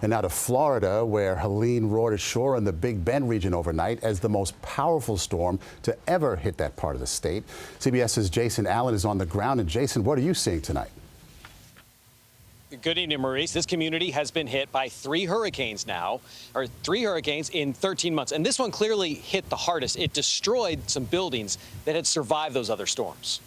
And now to Florida, where Helene roared ashore in the Big Bend region overnight as the most powerful storm to ever hit that part of the state. CBS's Jason Allen is on the ground. And Jason, what are you seeing tonight? Good evening, Maurice. This community has been hit by three hurricanes in 13 months. And this one clearly hit the hardest. It destroyed some buildings that had survived those other storms.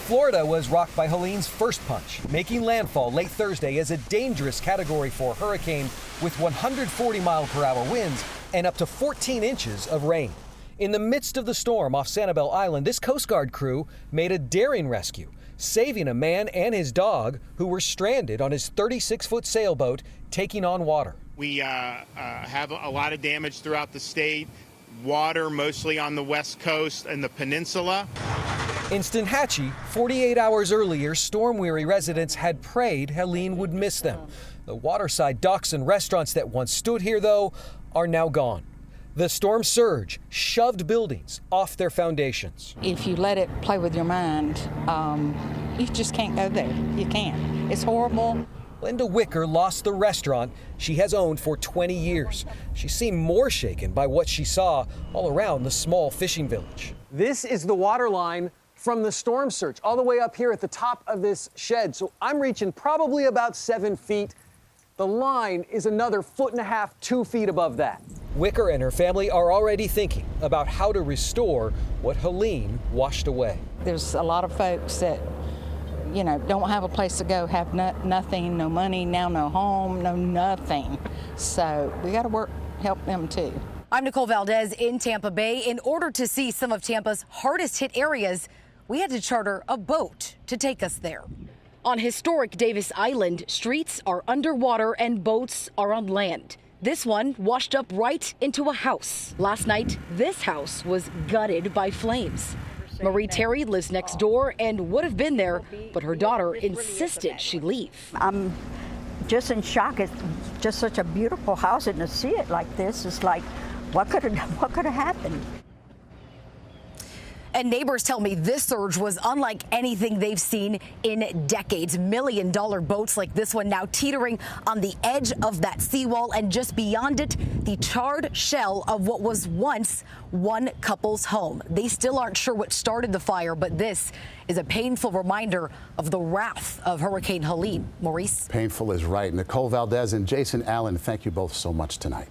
Florida was rocked by Helene's first punch, making landfall late Thursday as a dangerous Category 4 hurricane with 140-mile-per-hour winds and up to 14 inches of rain. In the midst of the storm off Sanibel Island, this Coast Guard crew made a daring rescue, saving a man and his dog who were stranded on his 36-foot sailboat taking on water. We have a lot of damage throughout the state, water mostly on the west coast and the peninsula. In Steinhatchee, 48 hours earlier, storm-weary residents had prayed Helene would miss them. The waterside docks and restaurants that once stood here, though, are now gone. The storm surge shoved buildings off their foundations. If you let it play with your mind, you just can't go there. You can't. It's horrible. Linda Wicker lost the restaurant she has owned for 20 years. She seemed more shaken by what she saw all around the small fishing village. This is the water line from the storm surge, all the way up here at the top of this shed. So I'm reaching probably about 7 feet. The line is another 1.5 feet, 2 feet above that. Wicker and her family are already thinking about how to restore what Helene washed away. There's a lot of folks that, don't have a place to go, have nothing, no money, now no home, no nothing. So we got to help them too. I'm Nicole Valdez in Tampa Bay. In order to see some of Tampa's hardest hit areas, we had to charter a boat to take us there. On historic Davis Island, streets are underwater and boats are on land. This one washed up right into a house. Last night, this house was gutted by flames. Marie Terry lives next door and would have been there, but her daughter insisted she leave. I'm just in shock. It's just such a beautiful house, and to see it like this is like, what could have happened? And neighbors tell me this surge was unlike anything they've seen in decades. $1-million boats like this one now teetering on the edge of that seawall, and just beyond it, the charred shell of what was once one couple's home. They still aren't sure what started the fire, but this is a painful reminder of the wrath of Hurricane Helene. Maurice? Painful is right. Nicole Valdez and Jason Allen, thank you both so much tonight.